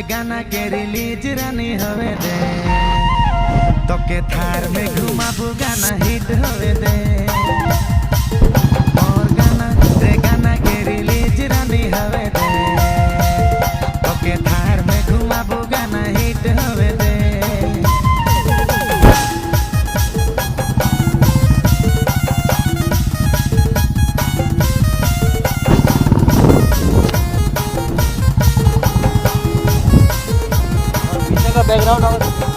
गाना के रिलीज रानी हवे दे तोके थार में घुमाबू गाना हिट हवे दे और गाना के रिलीज रानी हवे दे तोके थार में घुमाबू गाना हिट हवे दे बैकग्राउंड